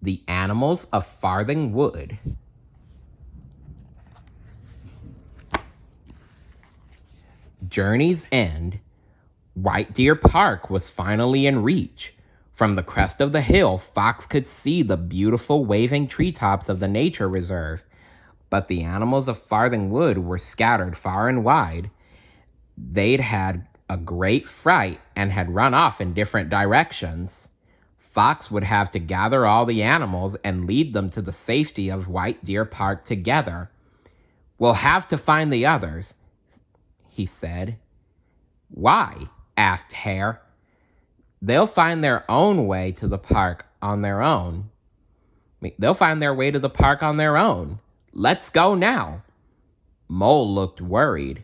The Animals of Farthing Wood. Journey's End. White Deer Park was finally in reach. From the crest of the hill, Fox could see the beautiful waving treetops of the nature reserve. But the animals of Farthing Wood were scattered far and wide. They'd had a great fright and had run off in different directions. Fox would have to gather all the animals and lead them to the safety of White Deer Park together. "We'll have to find the others," he said. "Why?" asked Hare. "They'll find their own way to the park on their own. They'll find their way to the park on their own. Let's go now." Mole looked worried.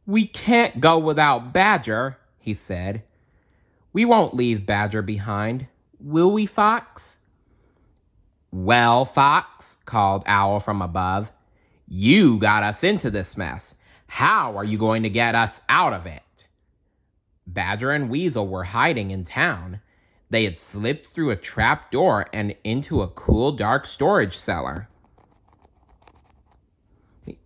"We can't go without Badger," he said. "We won't leave Badger behind, will we, Fox?" "Well, Fox," called Owl from above, "you got us into this mess. How are you going to get us out of it?" Badger and Weasel were hiding in town. They had slipped through a trap door and into a cool, dark storage cellar.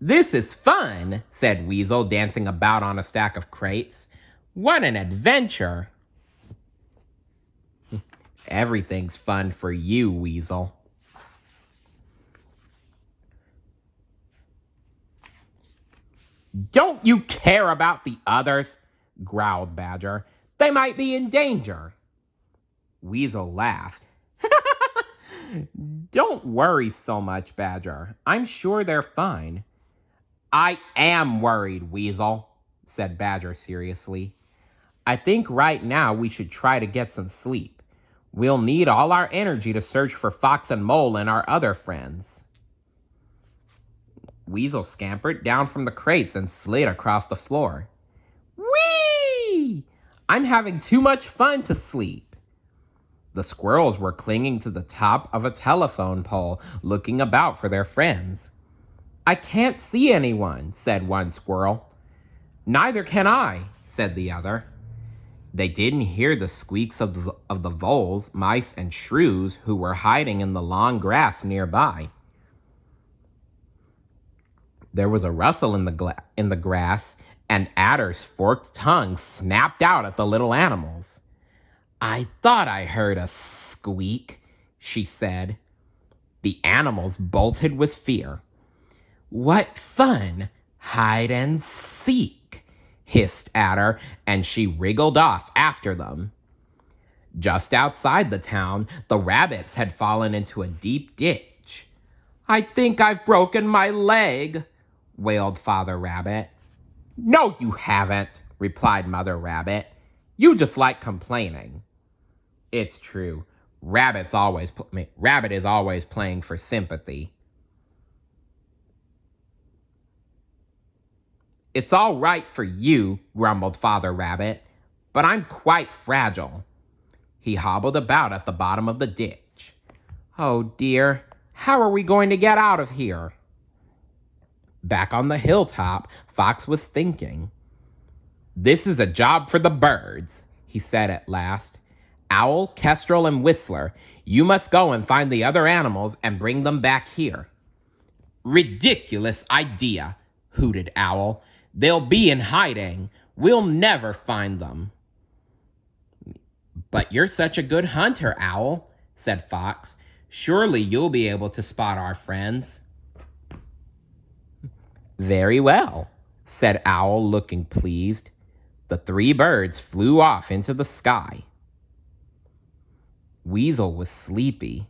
"This is fun," said Weasel, dancing about on a stack of crates. "What an adventure!" "Everything's fun for you, Weasel." "Don't you care about the others?" growled Badger. "They might be in danger." Weasel laughed. "Don't worry so much, Badger. I'm sure they're fine." "I am worried, Weasel," said Badger seriously. "I think right now we should try to get some sleep. We'll need all our energy to search for Fox and Mole and our other friends." Weasel scampered down from the crates and slid across the floor. "Whee! I'm having too much fun to sleep." The squirrels were clinging to the top of a telephone pole, looking about for their friends. "I can't see anyone," said one squirrel. "Neither can I," said the other. They didn't hear the squeaks of the voles, mice, and shrews who were hiding in the long grass nearby. There was a rustle in the grass, and Adder's forked tongue snapped out at the little animals. "I thought I heard a squeak," she said. The animals bolted with fear. "What fun! Hide and seek," hissed Adder, and she wriggled off after them. Just outside the town, the rabbits had fallen into a deep ditch. "I think I've broken my leg," wailed Father Rabbit. "No, you haven't," replied Mother Rabbit. "You just like complaining." It's true. Rabbit is always playing for sympathy. "It's all right for you," grumbled Father Rabbit, "but I'm quite fragile." He hobbled about at the bottom of the ditch. "Oh dear, how are we going to get out of here?" Back on the hilltop, Fox was thinking. "This is a job for the birds," he said at last. "Owl, Kestrel, and Whistler, you must go and find the other animals and bring them back here." "Ridiculous idea," hooted Owl. "They'll be in hiding. We'll never find them." "But you're such a good hunter, Owl," said Fox. "Surely you'll be able to spot our friends." "Very well," said Owl, looking pleased. The three birds flew off into the sky. Weasel was sleepy.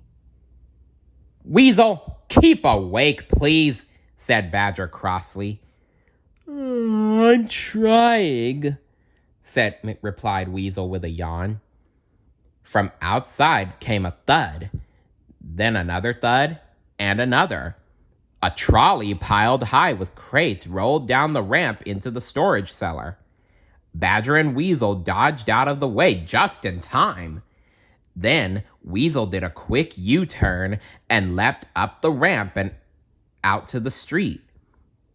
"Weasel, keep awake, please," said Badger crossly. "I'm trying," replied Weasel with a yawn. From outside came a thud, then another thud, and another. A trolley piled high with crates rolled down the ramp into the storage cellar. Badger and Weasel dodged out of the way just in time. Then Weasel did a quick U-turn and leapt up the ramp and out to the street.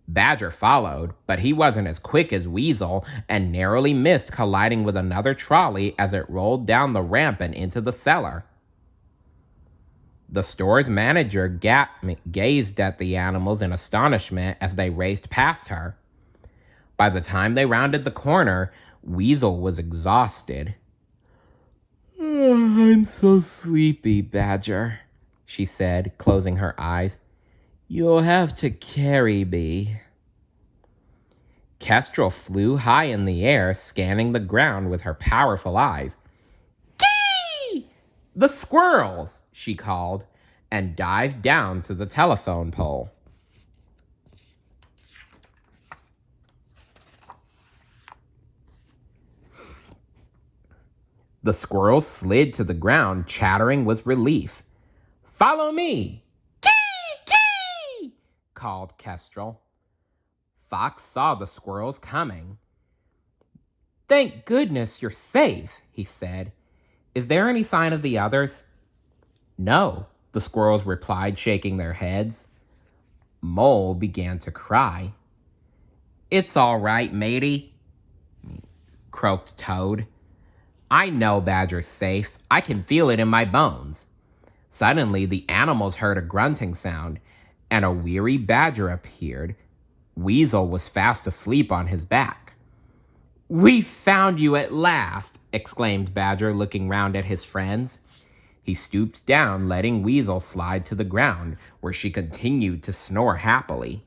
Badger followed, but he wasn't as quick as Weasel and narrowly missed colliding with another trolley as it rolled down the ramp and into the cellar. The store's manager gazed at the animals in astonishment as they raced past her. By the time they rounded the corner, Weasel was exhausted. I'm so sleepy, Badger, she said, closing her eyes. You'll have to carry me. Kestrel flew high in the air, scanning the ground with her powerful eyes. Gee! The squirrels, she called, and dived down to the telephone pole. The squirrels slid to the ground, chattering with relief. Follow me! Kee! Kee! Called Kestrel. Fox saw the squirrels coming. Thank goodness you're safe, he said. Is there any sign of the others? No, the squirrels replied, shaking their heads. Mole began to cry. It's all right, matey, croaked Toad. I know Badger's safe. I can feel it in my bones. Suddenly, the animals heard a grunting sound, and a weary badger appeared. Weasel was fast asleep on his back. We found you at last, exclaimed Badger, looking round at his friends. He stooped down, letting Weasel slide to the ground, where she continued to snore happily.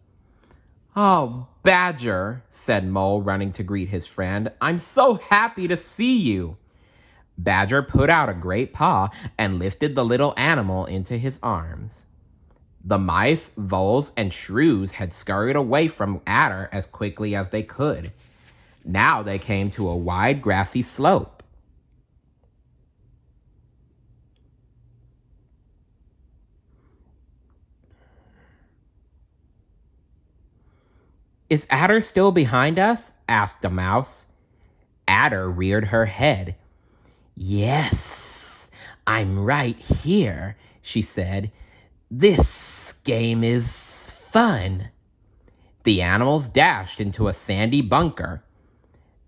Oh, Badger, said Mole, running to greet his friend. I'm so happy to see you. Badger put out a great paw and lifted the little animal into his arms. The mice, voles, and shrews had scurried away from Adder as quickly as they could. Now they came to a wide grassy slope. Is Adder still behind us? Asked a mouse. Adder reared her head. Yes, I'm right here, she said. This game is fun. The animals dashed into a sandy bunker.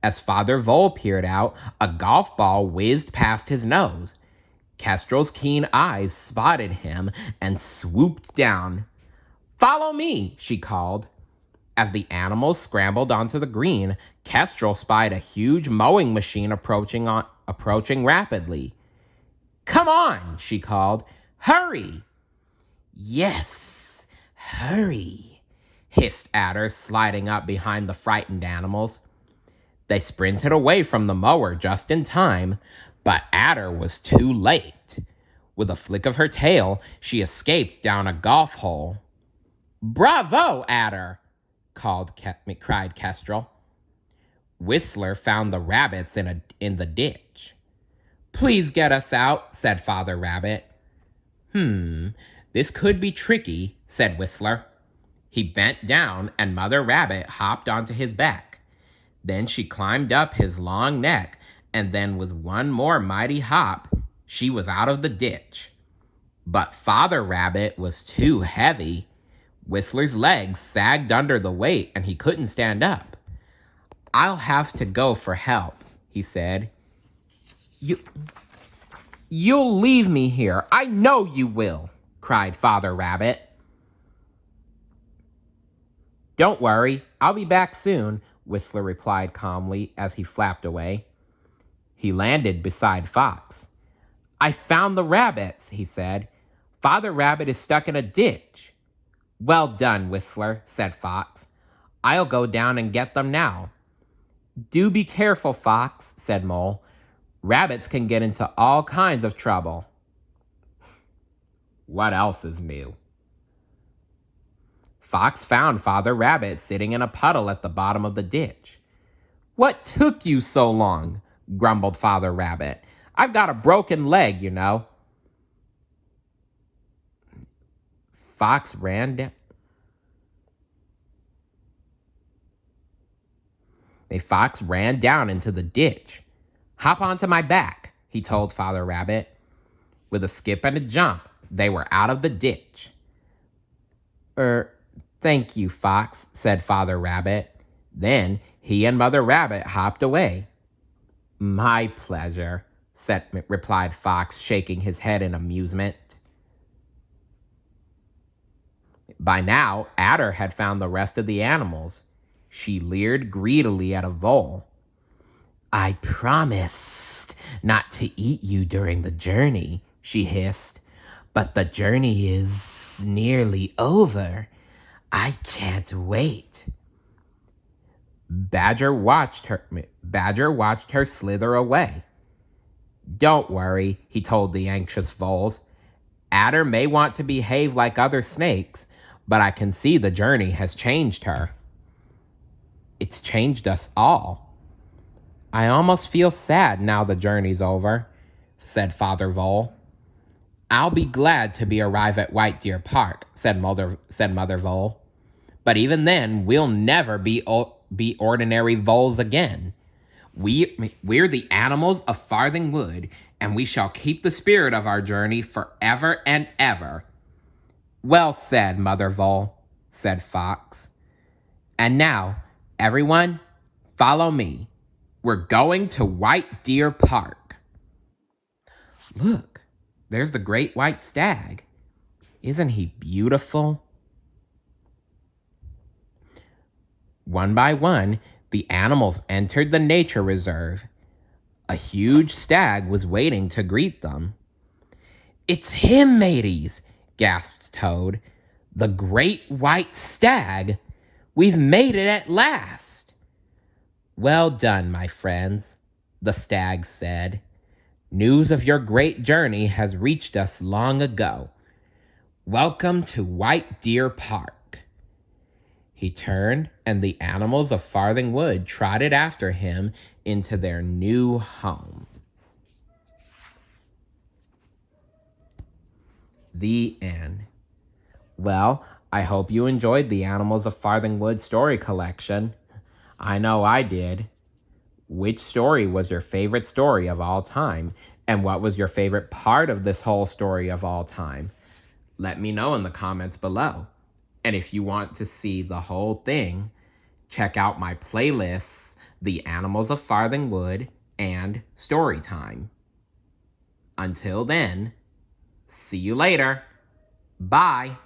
As Father Vole peered out, a golf ball whizzed past his nose. Kestrel's keen eyes spotted him and swooped down. Follow me, she called. As the animals scrambled onto the green, Kestrel spied a huge mowing machine approaching rapidly. Come on, she called. Hurry! Yes, hurry, hissed Adder, sliding up behind the frightened animals. They sprinted away from the mower just in time, but Adder was too late. With a flick of her tail, she escaped down a golf hole. Bravo, Adder! cried Kestrel. Whistler found the rabbits in the ditch. Please get us out, said Father Rabbit. This could be tricky, said Whistler. He bent down, and Mother Rabbit hopped onto his back. Then she climbed up his long neck, and then with one more mighty hop, she was out of the ditch. But Father Rabbit was too heavy. Whistler's legs sagged under the weight, and he couldn't stand up. I'll have to go for help, he said. You'll leave me here. I know you will, cried Father Rabbit. Don't worry, I'll be back soon, Whistler replied calmly as he flapped away. He landed beside Fox. I found the rabbits, he said. Father Rabbit is stuck in a ditch. Well done, Whistler, said Fox. I'll go down and get them now. Do be careful, Fox, said Mole. Rabbits can get into all kinds of trouble. What else is new? Fox found Father Rabbit sitting in a puddle at the bottom of the ditch. What took you so long? Grumbled Father Rabbit. I've got a broken leg, you know. Fox ran down. Fox ran down into the ditch. Hop onto my back, he told Father Rabbit. With a skip and a jump, they were out of the ditch. Thank you, Fox, said Father Rabbit. Then he and Mother Rabbit hopped away. My pleasure, replied Fox, shaking his head in amusement. By now, Adder had found the rest of the animals. She leered greedily at a vole. I promised not to eat you during the journey, she hissed. But the journey is nearly over. I can't wait. Badger watched her slither away. Don't worry, he told the anxious voles. Adder may want to behave like other snakes, but I can see the journey has changed her. It's changed us all. I almost feel sad now the journey's over, said Father Vole. I'll be glad to arrive at White Deer Park, said Mother Vole. But even then, we'll never be ordinary voles again. We're the animals of Farthing Wood, and we shall keep the spirit of our journey forever and ever. Well said, Mother Vole, said Fox. And now, everyone, follow me. We're going to White Deer Park. Look, there's the great white stag. Isn't he beautiful? One by one, the animals entered the nature reserve. A huge stag was waiting to greet them. It's him, mateys, gasped Toad. The great white stag. We've made it at last. Well done, my friends, the stag said. News of your great journey has reached us long ago. Welcome to White Deer Park. He turned, and the animals of Farthing Wood trotted after him into their new home. The end. Well, I hope you enjoyed the Animals of Farthing Wood story collection. I know I did. Which story was your favorite story of all time? And what was your favorite part of this whole story of all time? Let me know in the comments below. And if you want to see the whole thing, check out my playlists, The Animals of Farthing Wood and Storytime. Until then, see you later. Bye.